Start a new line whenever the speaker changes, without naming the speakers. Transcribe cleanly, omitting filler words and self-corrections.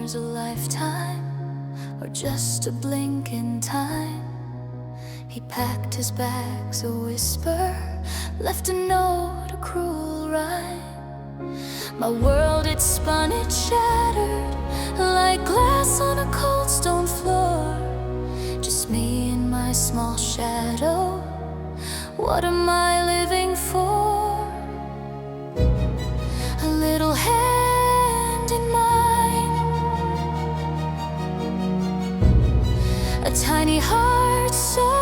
years, a lifetime, or just a blink in time. He packed his bags, a whisper, left a note, a cruel rhyme. My world, it spun, it shattered, like glass on a cold stone floor. Just me and my small shadow, what am I living for? A little hand in mine, a tiny heart so